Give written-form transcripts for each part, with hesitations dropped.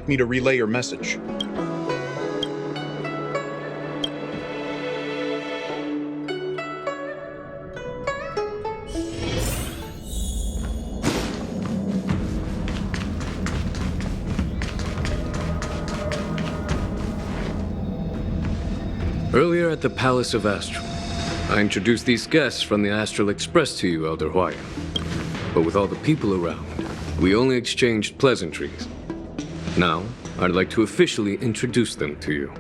like me to relay your message? Earlier at the Palace of Astral, I introduced these guests from the Astral Express to you, Elder Huayan. But with all the people around, we only exchanged pleasantries. Now, I'd like to officially introduce them to you.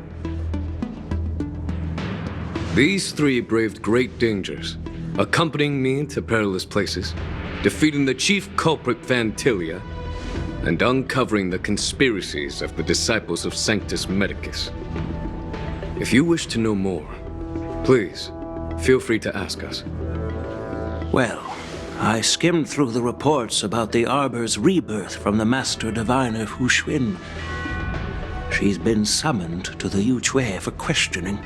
These three braved great dangers, accompanying me to perilous places, defeating the chief culprit Vantilia, and uncovering the conspiracies of the disciples of Sanctus Medicus. If you wish to know more, please, feel free to ask us. Well, I skimmed through the reports about the Arbor's rebirth from the Master Diviner Hu Xuan. She's been summoned to the Yu Chui for questioning.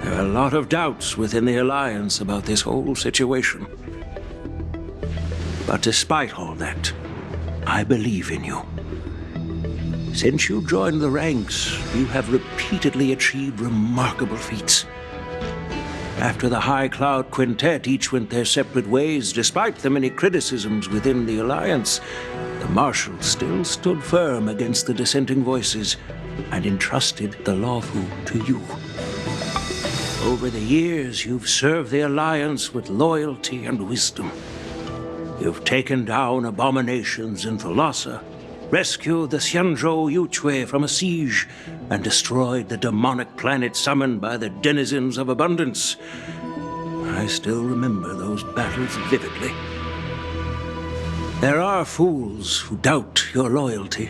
There are a lot of doubts within the Alliance about this whole situation. But despite all that, I believe in you. Since you joined the ranks, you have repeatedly achieved remarkable feats. After the High Cloud Quintet each went their separate ways, despite the many criticisms within the Alliance, the Marshal still stood firm against the dissenting voices and entrusted the Luofu to you. Over the years, you've served the Alliance with loyalty and wisdom. You've taken down abominations in Thalassa, rescued the Xianzhou Yu Chui from a siege, and destroyed the demonic planet summoned by the denizens of abundance. I still remember those battles vividly. There are fools who doubt your loyalty.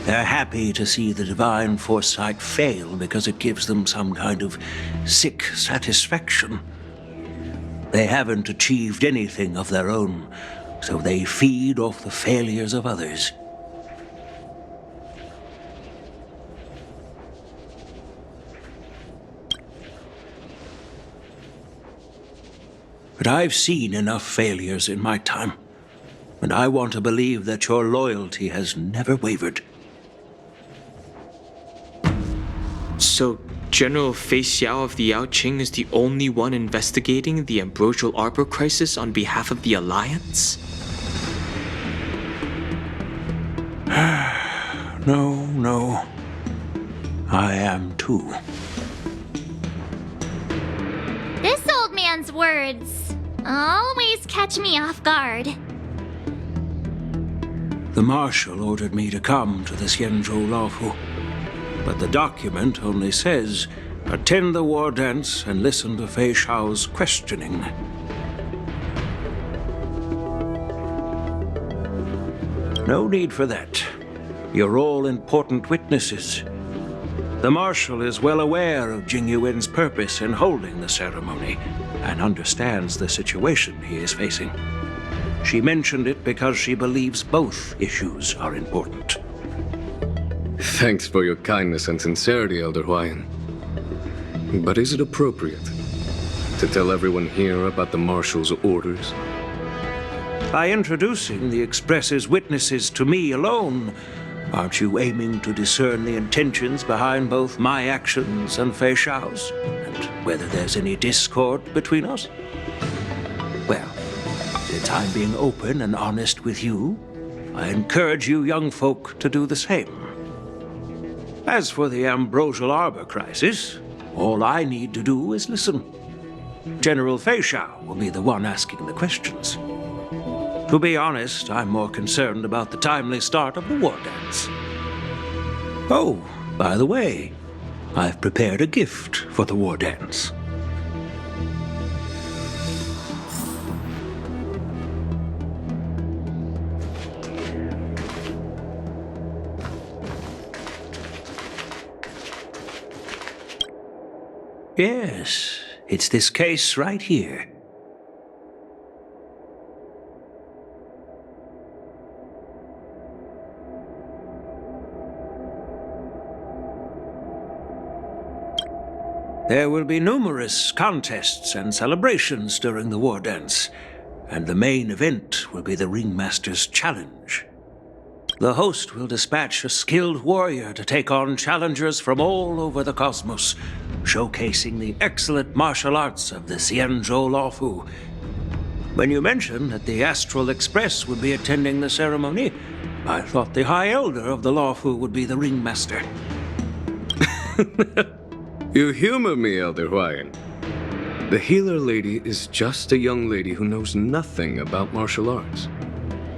They're happy to see the divine foresight fail because it gives them some kind of sick satisfaction. They haven't achieved anything of their own, so they feed off the failures of others. But I've seen enough failures in my time, and I want to believe that your loyalty has never wavered. So, General Fei Xiao of the Yaoqing is the only one investigating the Ambrosial Arbor crisis on behalf of the Alliance? No. I am too. This old man's words always catch me off guard. The Marshal ordered me to come to the Xianzhou Luofu, but the document only says, attend the war dance and listen to Fei Xiao's questioning. No need for that. You're all important witnesses. The Marshal is well aware of Jing Yuan's purpose in holding the ceremony and understands the situation he is facing. She mentioned it because she believes both issues are important. Thanks for your kindness and sincerity, Elder Huayan. But is it appropriate to tell everyone here about the Marshal's orders? By introducing the Express's witnesses to me alone, aren't you aiming to discern the intentions behind both my actions and Fei Xiao's, and whether there's any discord between us? Well, since I'm being open and honest with you, I encourage you young folk to do the same. As for the Ambrosial Arbor crisis, all I need to do is listen. General Fei Xiao will be the one asking the questions. To be honest, I'm more concerned about the timely start of the war dance. Oh, by the way, I've prepared a gift for the war dance. Yes, it's this case right here. There will be numerous contests and celebrations during the war dance, and the main event will be the Ringmaster's Challenge. The host will dispatch a skilled warrior to take on challengers from all over the cosmos, showcasing the excellent martial arts of the Xianzhou Lawfu. When you mentioned that the Astral Express would be attending the ceremony, I thought the High Elder of the Lawfu would be the ringmaster. You humor me, Elder Huayan. The healer lady is just a young lady who knows nothing about martial arts.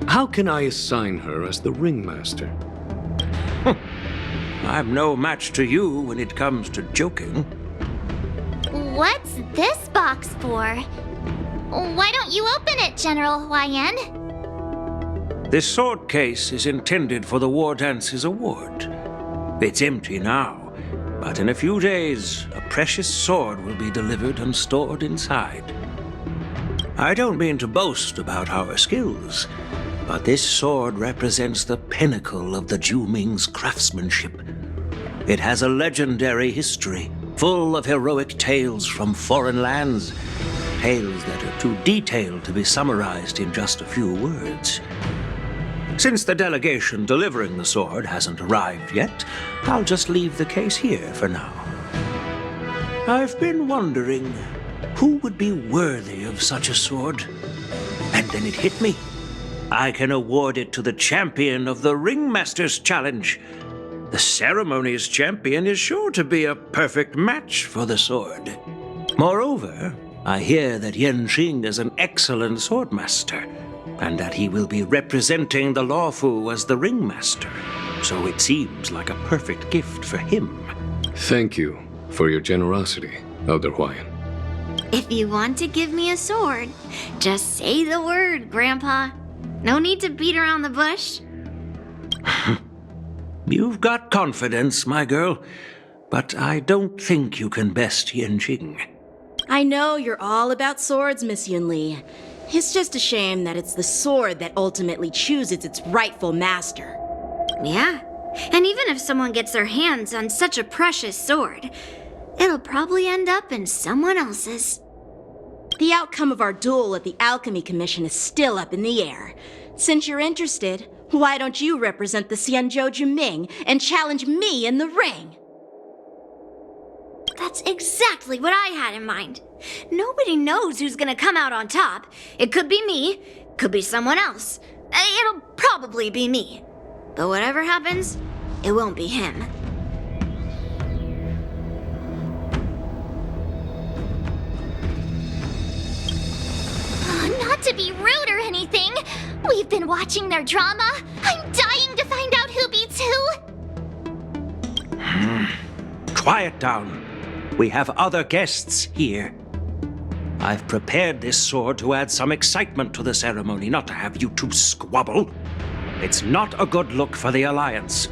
How can I assign her as the ringmaster? I'm no match to you when it comes to joking. What's this box for? Why don't you open it, General Huayan? This sword case is intended for the War Dance's award. It's empty now, but in a few days, a precious sword will be delivered and stored inside. I don't mean to boast about our skills, but this sword represents the pinnacle of the Ju-Ming's craftsmanship. It has a legendary history, full of heroic tales from foreign lands, tales that are too detailed to be summarized in just a few words. Since the delegation delivering the sword hasn't arrived yet, I'll just leave the case here for now. I've been wondering who would be worthy of such a sword. And then it hit me. I can award it to the champion of the Ringmaster's Challenge. The ceremony's champion is sure to be a perfect match for the sword. Moreover, I hear that Yanqing is an excellent swordmaster, and that he will be representing the Lawfu as the ringmaster. So it seems like a perfect gift for him. Thank you for your generosity, Elder Huayan. If you want to give me a sword, just say the word, Grandpa. No need to beat around the bush. You've got confidence, my girl, but I don't think you can best Yanqing. I know you're all about swords, Miss Yunli. It's just a shame that it's the sword that ultimately chooses its rightful master. Yeah, and even if someone gets their hands on such a precious sword, it'll probably end up in someone else's. The outcome of our duel at the Alchemy Commission is still up in the air. Since you're interested, why don't you represent the Xianzhou Juming and challenge me in the ring? That's exactly what I had in mind. Nobody knows who's gonna come out on top. It could be me, could be someone else. It'll probably be me. But whatever happens, it won't be him. Not to be rude or anything, we've been watching their drama. I'm dying to find out who beats who. Quiet down. We have other guests here. I've prepared this sword to add some excitement to the ceremony, not to have you two squabble. It's not a good look for the Alliance.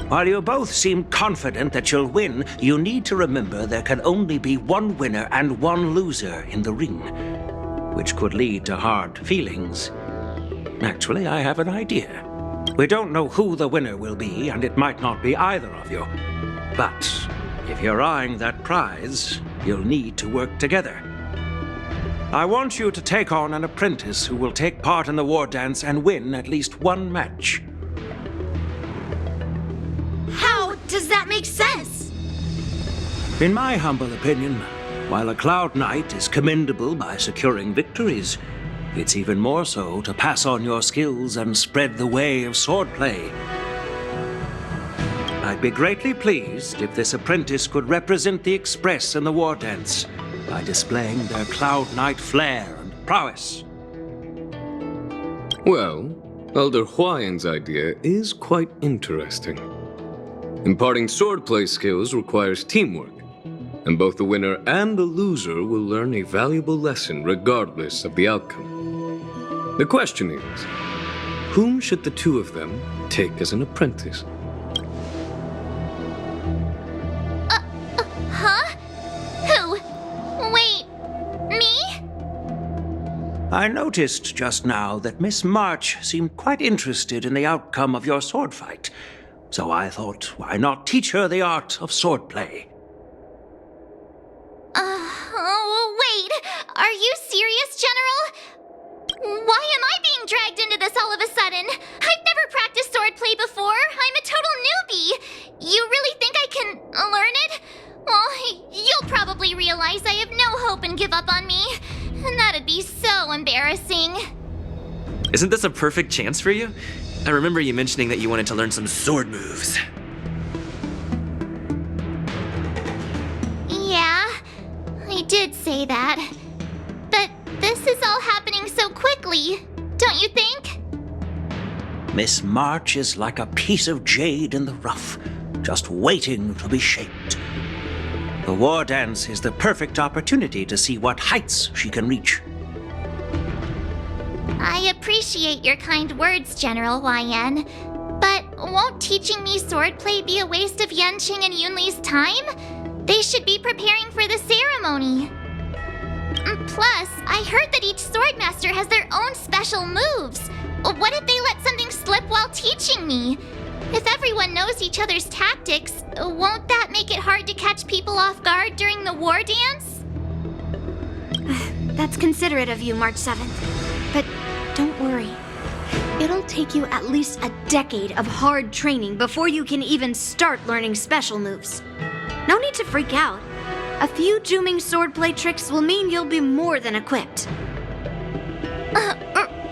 While you both seem confident that you'll win, you need to remember there can only be one winner and one loser in the ring, which could lead to hard feelings. Actually, I have an idea. We don't know who the winner will be, and it might not be either of you. But if you're eyeing that prize, you'll need to work together. I want you to take on an apprentice who will take part in the war dance and win at least one match. How does that make sense? In my humble opinion, while a Cloud Knight is commendable by securing victories, it's even more so to pass on your skills and spread the way of swordplay. I'd be greatly pleased if this apprentice could represent the Express in the war dance by displaying their Cloud Knight flair and prowess. Well, Elder Huayan's idea is quite interesting. Imparting swordplay skills requires teamwork, and both the winner and the loser will learn a valuable lesson regardless of the outcome. The question is, whom should the two of them take as an apprentice? Huh? Who? Wait, me? I noticed just now that Miss March seemed quite interested in the outcome of your sword fight, so I thought, why not teach her the art of swordplay? Oh, wait. Are you serious, General? Why am I being dragged into this all of a sudden? I've never practiced Isn't this a perfect chance for you? I remember you mentioning that you wanted to learn some sword moves. Yeah, I did say that. But this is all happening so quickly, don't you think? Miss March is like a piece of jade in the rough, just waiting to be shaped. The war dance is the perfect opportunity to see what heights she can reach. I appreciate your kind words, General YN. But won't teaching me swordplay be a waste of Yanqing and Yunli's time? They should be preparing for the ceremony. Plus, I heard that each swordmaster has their own special moves. What if they let something slip while teaching me? If everyone knows each other's tactics, won't that make it hard to catch people off guard during the war dance? That's considerate of you, March 7th. But don't worry. It'll take you at least a decade of hard training before you can even start learning special moves. No need to freak out. A few Juming swordplay tricks will mean you'll be more than equipped.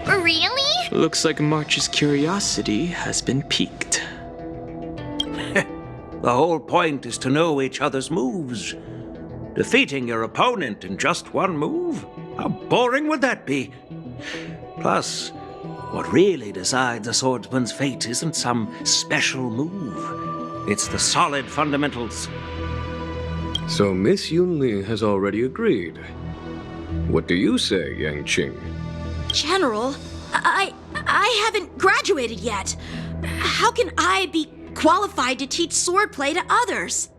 Really? Looks like March's curiosity has been piqued. The whole point is to know each other's moves. Defeating your opponent in just one move? How boring would that be? Plus, what really decides a swordsman's fate isn't some special move. It's the solid fundamentals. So Miss Yunli has already agreed. What do you say, Yanqing? General, I haven't graduated yet. How can I be qualified to teach swordplay to others?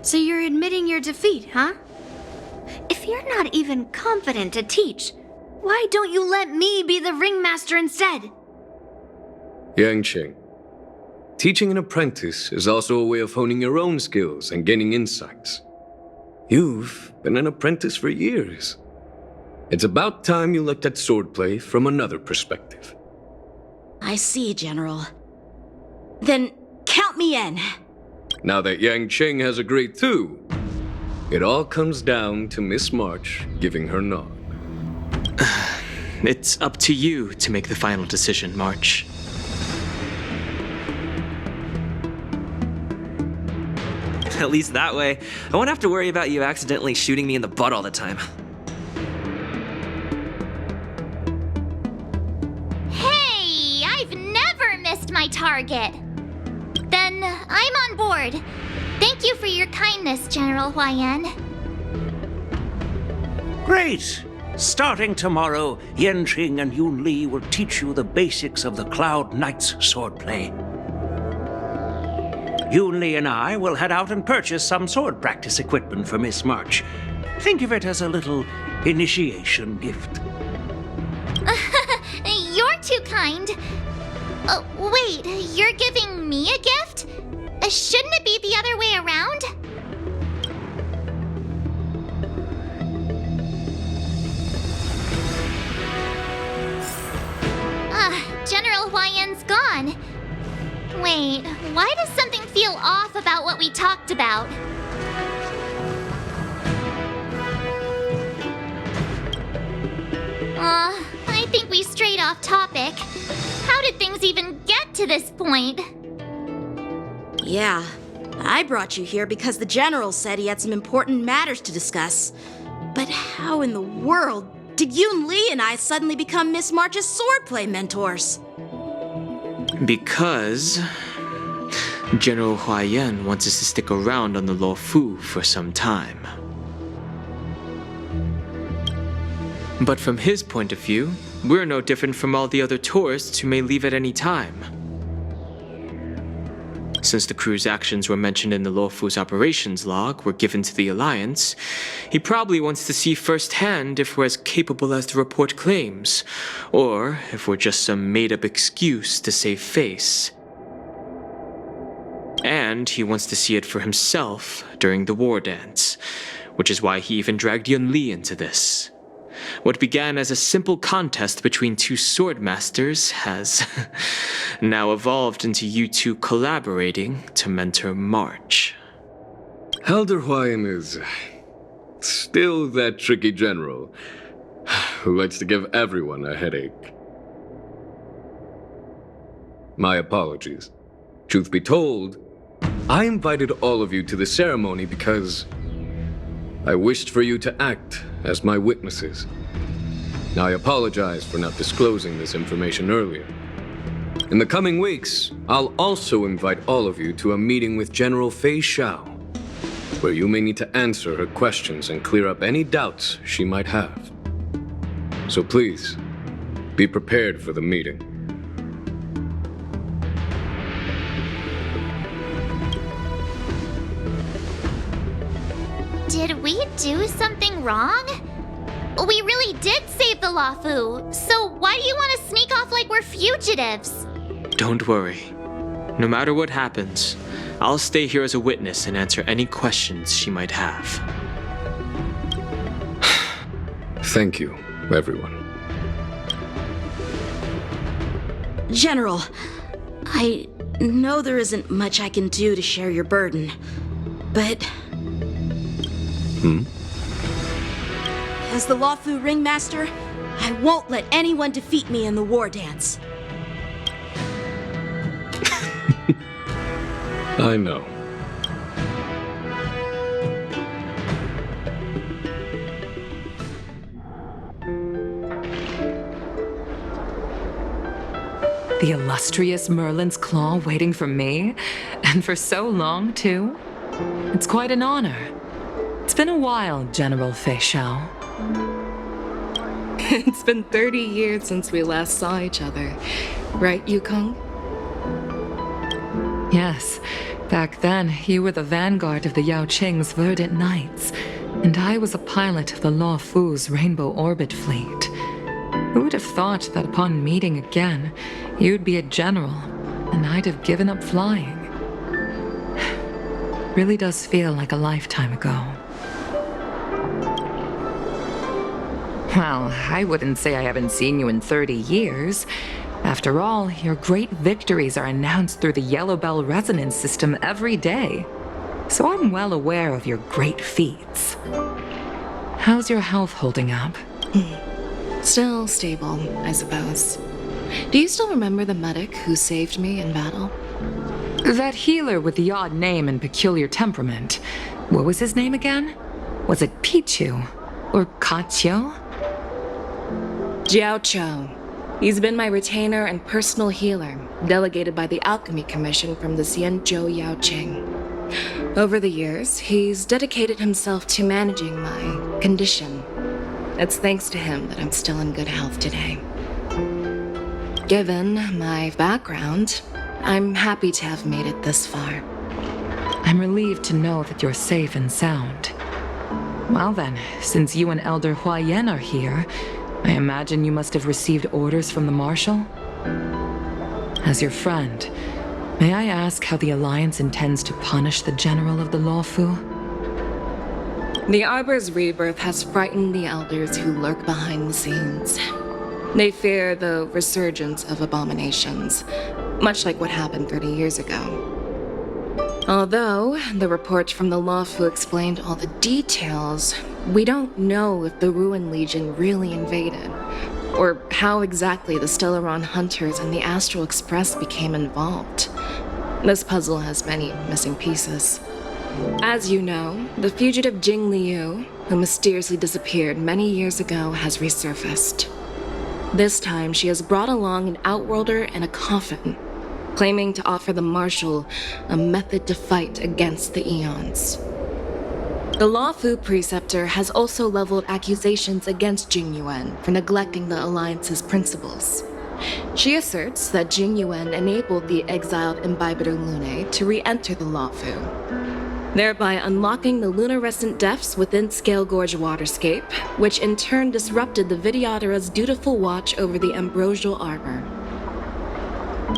So you're admitting your defeat, huh? If you're not even confident to teach, why don't you let me be the ringmaster instead? Yanqing, teaching an apprentice is also a way of honing your own skills and gaining insights. You've been an apprentice for years. It's about time you looked at swordplay from another perspective. I see, General. Then count me in. Now that Yanqing has agreed too, it all comes down to Miss March giving her nod. It's up to you to make the final decision, March. At least that way, I won't have to worry about you accidentally shooting me in the butt all the time. Hey, I've never missed my target. Then I'm on board. Thank you for your kindness, General YN. Great! Starting tomorrow, Yanqing and Yunli will teach you the basics of the Cloud Knight's swordplay. Yunli and I will head out and purchase some sword practice equipment for Miss March. Think of it as a little initiation gift. You're too kind. Wait, you're giving me a gift? Shouldn't it be the other way around? General YN's gone. Wait, why does something feel off about what we talked about? I think we strayed off topic. How did things even get to this point? Yeah, I brought you here because the General said he had some important matters to discuss. But how in the world did Yun Li and I suddenly become Miss March's swordplay mentors? Because General Huayan wants us to stick around on the Luofu for some time. But from his point of view, we're no different from all the other tourists who may leave at any time. Since the crew's actions were mentioned in the Luofu's operations log were given to the Alliance, he probably wants to see firsthand if we're as capable as the report claims, or if we're just some made-up excuse to save face. And he wants to see it for himself during the war dance, which is why he even dragged Yun Li into this. What began as a simple contest between two swordmasters has now evolved into you two collaborating to mentor March. Elder Huayan is still that tricky general. who likes to give everyone a headache. My apologies. Truth be told, I invited all of you to the ceremony because I wished for you to act as my witnesses. I apologize for not disclosing this information earlier. In the coming weeks, I'll also invite all of you to a meeting with General Fei Xiao, where you may need to answer her questions and clear up any doubts she might have. So please, be prepared for the meeting. Did we do something wrong? We really did save the Lawfu, so why do you want to sneak off like we're fugitives? Don't worry. No matter what happens, I'll stay here as a witness and answer any questions she might have. Thank you, everyone. General, I know there isn't much I can do to share your burden, but... As the Lawfu Ringmaster, I won't let anyone defeat me in the war dance. I know. The illustrious Merlin's Claw waiting for me? And for so long, too? It's quite an honor. It's been a while, General Fei Xiao. It's been 30 years since we last saw each other. Right, Yukong? Yes. Back then, you were the vanguard of the Yao Qing's Verdant Knights, and I was a pilot of the Law Fu's Rainbow Orbit Fleet. Who would have thought that upon meeting again, you'd be a general, and I'd have given up flying? Really does feel like a lifetime ago. Well, I wouldn't say I haven't seen you in 30 years. After all, your great victories are announced through the Yellow Bell Resonance System every day. So I'm well aware of your great feats. How's your health holding up? Still stable, I suppose. Do you still remember the medic who saved me in battle? That healer with the odd name and peculiar temperament. What was his name again? Was it Pichu? Or Kachio? Jiao Cho. He's been my retainer and personal healer, delegated by the Alchemy Commission from the Xianzhou Yao Qing. Over the years, he's dedicated himself to managing my condition. It's thanks to him that I'm still in good health today. Given my background, I'm happy to have made it this far. I'm relieved to know that you're safe and sound. Well then, since you and Elder Huayan are here, I imagine you must have received orders from the Marshal? As your friend, may I ask how the Alliance intends to punish the General of the Lawfu? The Arbor's rebirth has frightened the elders who lurk behind the scenes. They fear the resurgence of abominations, much like what happened 30 years ago. Although the report from the Lawfu explained all the details, we don't know if the Ruin Legion really invaded, or how exactly the Stellaron Hunters and the Astral Express became involved. This puzzle has many missing pieces. As you know, the fugitive Jing Liu, who mysteriously disappeared many years ago, has resurfaced. This time, she has brought along an Outworlder and a coffin, claiming to offer the Marshal a method to fight against the Eons. The Lawfu Preceptor has also leveled accusations against Jing Yuan for neglecting the Alliance's principles. She asserts that Jing Yuan enabled the exiled Imbibitor Lunae to re-enter the Lawfu, thereby unlocking the lunarescent depths within Scale Gorge Waterscape, which in turn disrupted the Vidyadhara's dutiful watch over the Ambrosial Arbor.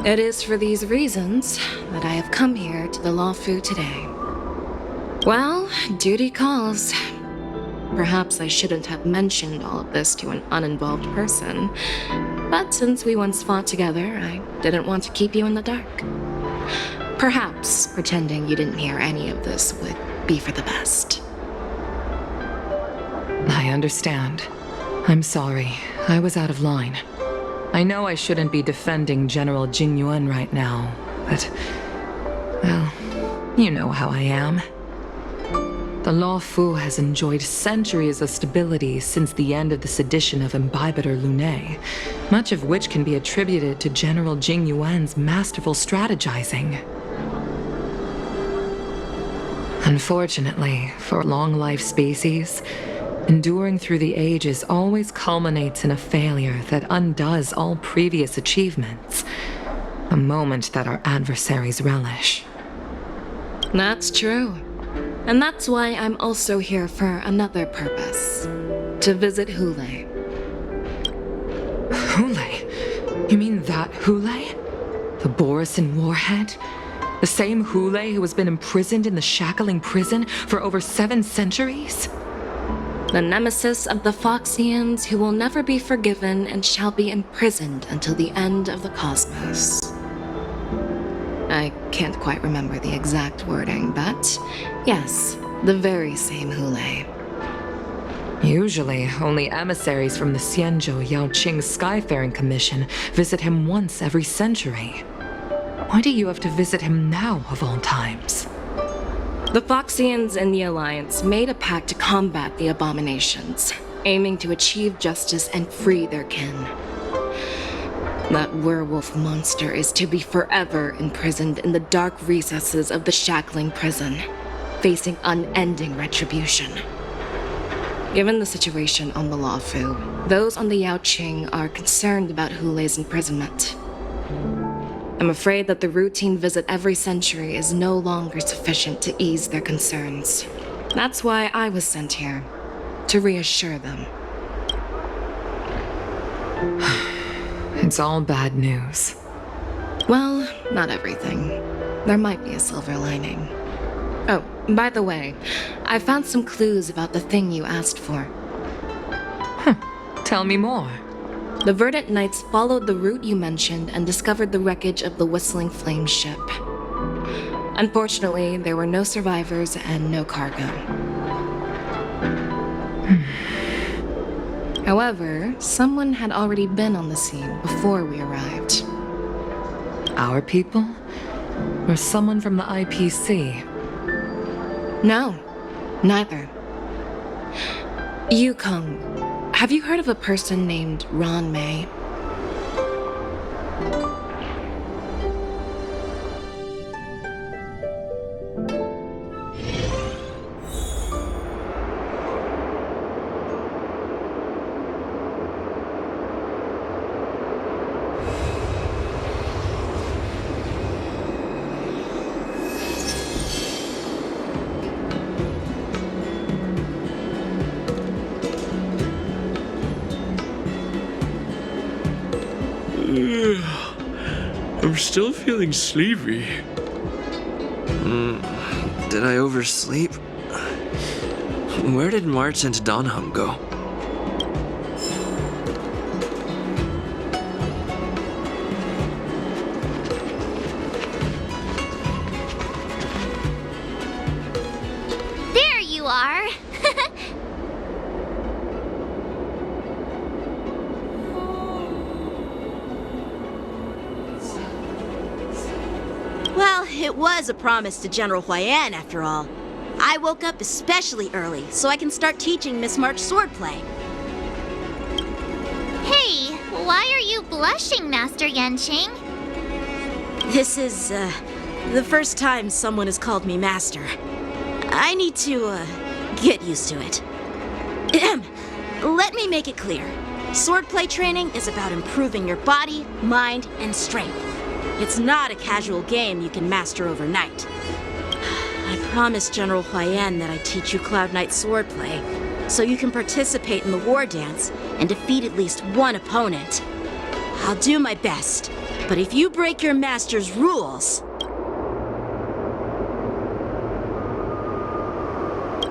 It is for these reasons that I have come here to the Lawfu today. Well, duty calls. Perhaps I shouldn't have mentioned all of this to an uninvolved person, but since we once fought together, I didn't want to keep you in the dark. Perhaps pretending you didn't hear any of this would be for the best. I understand. I'm sorry. I was out of line. I know I shouldn't be defending General Jing Yuan right now, but... well, you know how I am. The Law Fu has enjoyed centuries of stability since the end of the sedition of Imbibitor Lunae, much of which can be attributed to General Jing Yuan's masterful strategizing. Unfortunately, for long-life species, enduring through the ages always culminates in a failure that undoes all previous achievements, a moment that our adversaries relish. That's true. And that's why I'm also here for another purpose. To visit Hule. Hule? You mean that Hule? The Borisin warhead? The same Hule who has been imprisoned in the shackling prison for over 7 centuries? The nemesis of the Foxians who will never be forgiven and shall be imprisoned until the end of the cosmos. I can't quite remember the exact wording, but yes, the very same Hule. Usually, only emissaries from the Xianzhou Yaoqing Skyfaring Commission visit him once every century. Why do you have to visit him now, of all times? The Foxians and the Alliance made a pact to combat the abominations, aiming to achieve justice and free their kin. That werewolf monster is to be forever imprisoned in the dark recesses of the shackling prison, facing unending retribution. Given the situation on the Luofu, those on the Yaoqing are concerned about Hule's imprisonment. I'm afraid that the routine visit every century is no longer sufficient to ease their concerns. That's why I was sent here, to reassure them. It's all bad news. Well, not everything. There might be a silver lining. Oh, by the way, I found some clues about the thing you asked for. Tell me more. The Verdant Knights followed the route you mentioned and discovered the wreckage of the Whistling Flame ship. Unfortunately, there were no survivors and no cargo. However, someone had already been on the scene before we arrived. Our people? Or someone from the IPC? No, neither. Yukong, have you heard of a person named Ron May? I'm still feeling sleepy. Did I oversleep? Where did March and Donham go? There you are. Well, it was a promise to General Huayan, after all. I woke up especially early so I can start teaching Miss March swordplay. Hey, why are you blushing, Master Yanqing? This is, the first time someone has called me master. I need to, get used to it. Let me make it clear. Swordplay training is about improving your body, mind, and strength. It's not a casual game you can master overnight. I promised General Huayan that I'd teach you Cloud Knight swordplay, so you can participate in the war dance and defeat at least one opponent. I'll do my best, but if you break your master's rules...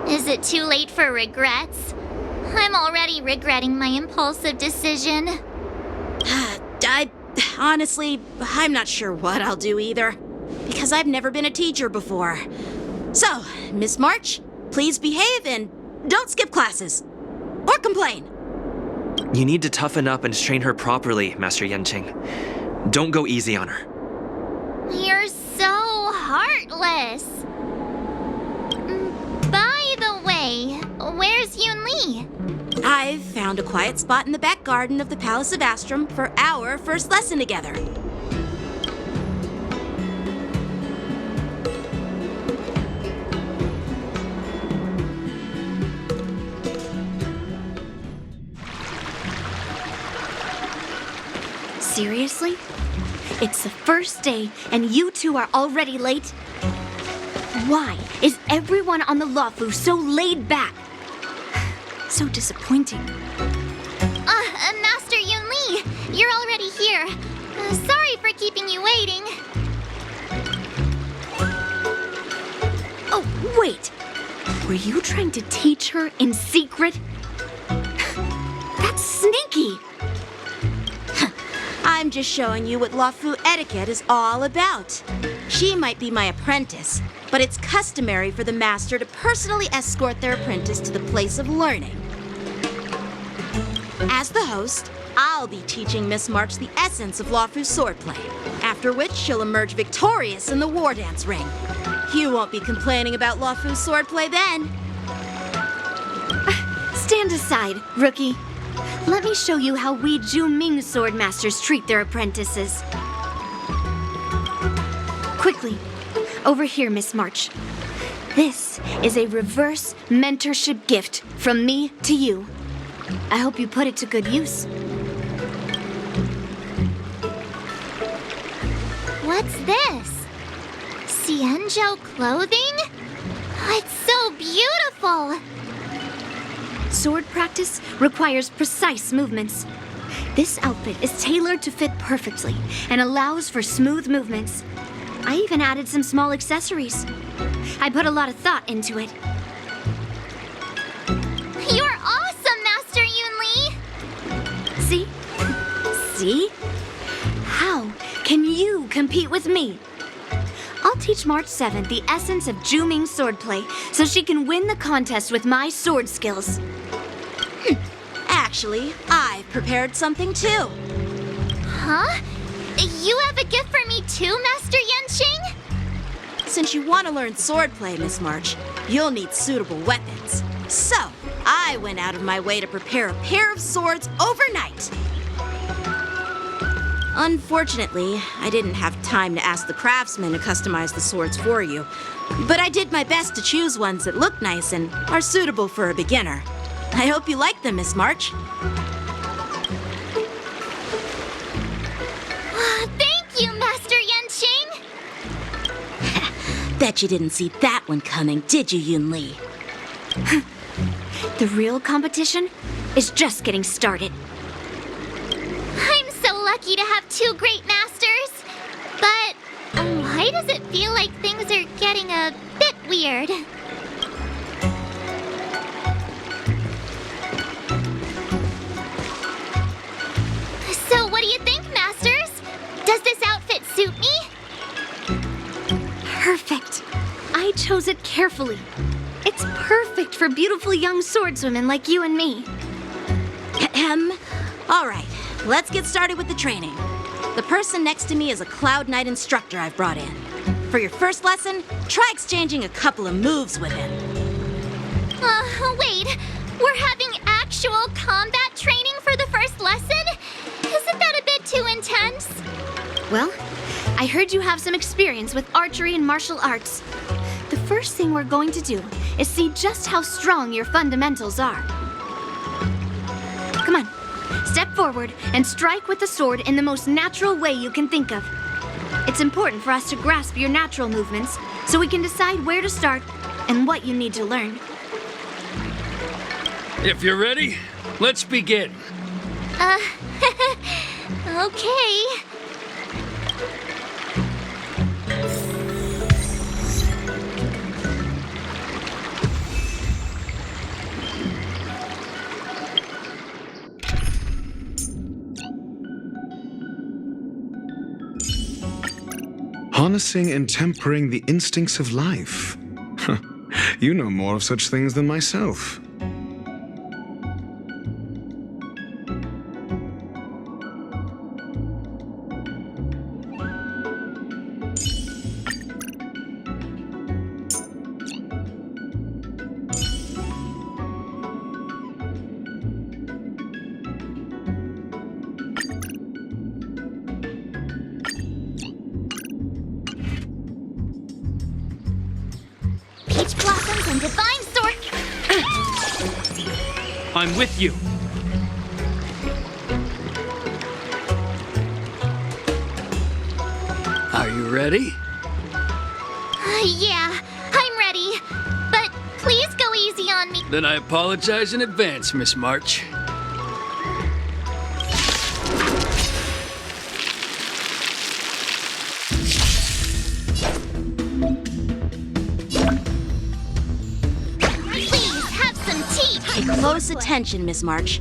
Is it too late for regrets? I'm already regretting my impulsive decision. Honestly, I'm not sure what I'll do either, because I've never been a teacher before. So, Miss March, please behave and don't skip classes. Or complain. You need to toughen up and train her properly, Master Yanqing. Don't go easy on her. You're so heartless. By the way, where's Yunli? I've found a quiet spot in the back garden of the Palace of Astrum for our first lesson together. Seriously? It's the first day and you two are already late? Why is everyone on the Luofu so laid back? So disappointing. Master Yunli, you're already here. Sorry for keeping you waiting. Oh, wait. Were you trying to teach her in secret? That's sneaky. I'm just showing you what Luofu etiquette is all about. She might be my apprentice, but it's customary for the master to personally escort their apprentice to the place of learning. As the host, I'll be teaching Miss March the essence of Luofu swordplay, after which she'll emerge victorious in the war dance ring. You won't be complaining about Luofu swordplay then. Stand aside, rookie. Let me show you how we Zhu-Ming swordmasters treat their apprentices. Quickly, over here, Miss March. This is a reverse mentorship gift from me to you. I hope you put it to good use. What's this? Xianzhou clothing? It's so beautiful! Sword practice requires precise movements. This outfit is tailored to fit perfectly and allows for smooth movements. I even added some small accessories. I put a lot of thought into it. You're awesome, Master Yunli! See? See? How can you compete with me? I'll teach March 7th the essence of Zhu-Ming swordplay so she can win the contest with my sword skills. Actually, I've prepared something too. Huh? You have a gift for me too, Master Yanqing? Since you want to learn swordplay, Miss March, you'll need suitable weapons. So, I went out of my way to prepare a pair of swords overnight. Unfortunately, I didn't have time to ask the craftsman to customize the swords for you, but I did my best to choose ones that look nice and are suitable for a beginner. I hope you like them, Miss March. Thank you, Master Yanqing! Bet you didn't see that one coming, did you, Yunli? The real competition is just getting started. I'm so lucky to have two great masters. But why does it feel like things are getting a bit weird? So what do you think, masters? Does this outfit suit me? Perfect. I chose it carefully. It's perfect for beautiful young swordswomen like you and me. All right, let's get started with the training. The person next to me is a Cloud Knight instructor I've brought in. For your first lesson, try exchanging a couple of moves with him. Wait. We're having actual combat training for the first lesson? Isn't that a bit too intense? Well, I heard you have some experience with archery and martial arts. The first thing we're going to do is see just how strong your fundamentals are. Come on, step forward and strike with the sword in the most natural way you can think of. It's important for us to grasp your natural movements so we can decide where to start and what you need to learn. If you're ready, let's begin. Okay. Harnessing and tempering the instincts of life. You know more of such things than myself. Peach blossoms and divine sword. I'm with you. Are you ready? Yeah, I'm ready. But please go easy on me. Then I apologize in advance, Miss March. Please have some tea. Pay close attention, Miss March.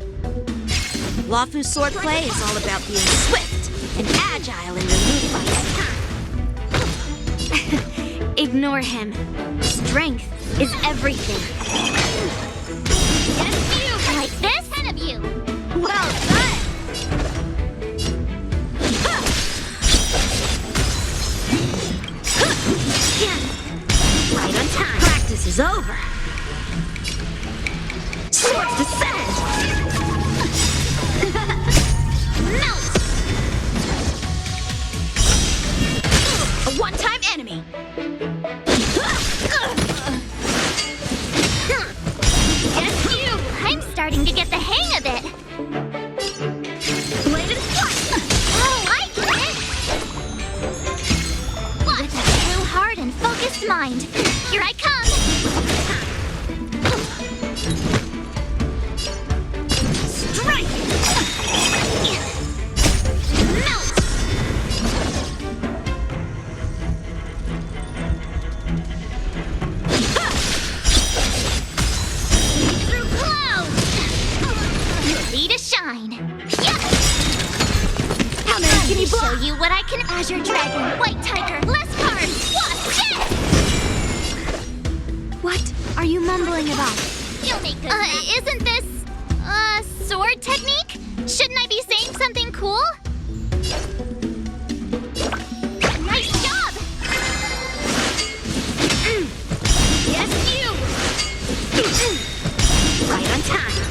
Lafu's swordplay is all about being swift and agile in your move fights. Ignore him. Strength is everything. Yes, you. Like this? 10 of you. Well done! Right on time. Practice is over. Swords descend! Melt. A one-time enemy. Yes, you. I'm starting to get the hang of it. Bladed flight. Oh, I get it. What? With a true heart and focused mind. Here I come. Strike! Melt. Through clouds. Ready to shine. Yeah. How many can you Show block? you what I can. Azure Dragon, White Tiger, less cards. What? What are you mumbling about? You'll make good. Isn't this sword technique? Shouldn't I be saying something cool? Nice job. Yes, you! Right on time.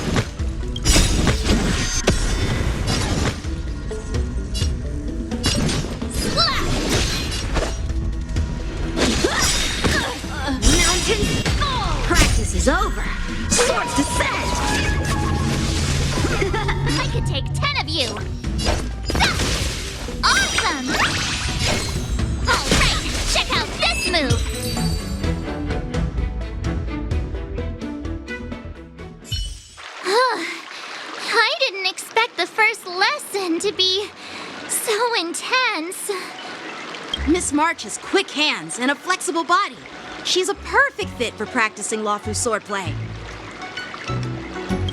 Slap. Mountain fall! Practice is over. Swords descend! I could take 10 of you. Awesome. All right, check out this move. I didn't expect the first lesson to be so intense. Miss March has quick hands and a flexible body. She's a perfect fit for practicing Lafu swordplay.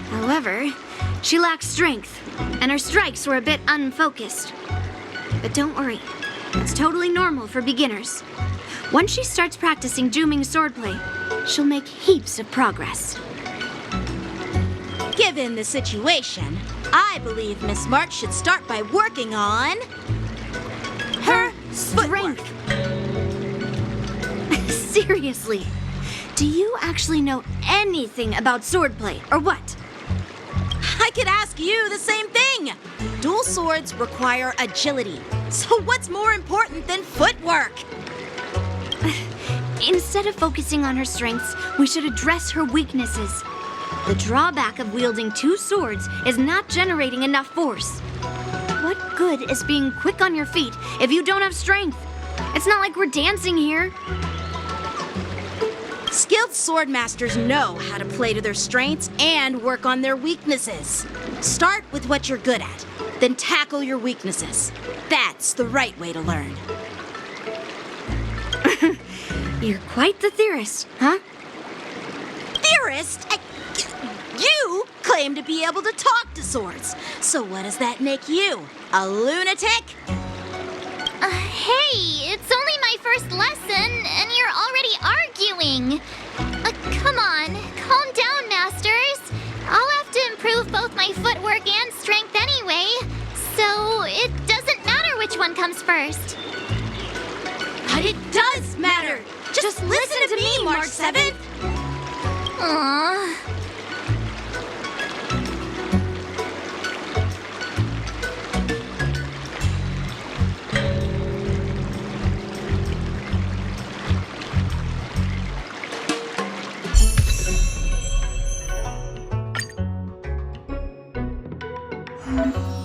However, she lacks strength, and her strikes were a bit unfocused. But don't worry, it's totally normal for beginners. Once she starts practicing Juming swordplay, she'll make heaps of progress. Given the situation, I believe Miss March should start by working on her footwork. Seriously, do you actually know anything about swordplay, or what? I could ask you the same thing. Dual swords require agility. So what's more important than footwork? Instead of focusing on her strengths, we should address her weaknesses. The drawback of wielding two swords is not generating enough force. What good is being quick on your feet if you don't have strength? It's not like we're dancing here. Skilled sword masters know how to play to their strengths and work on their weaknesses. Start with what you're good at, then tackle your weaknesses. That's the right way to learn. You're quite the theorist, huh? Theorist? You claim to be able to talk to swords. So what does that make you? A lunatic? Hey, it's only my first lesson, and you're already arguing. Come on, calm down, masters. I'll have to improve both my footwork and strength anyway, so it doesn't matter which one comes first. But it does matter. Just listen to me, March 7th. Aww. Huh?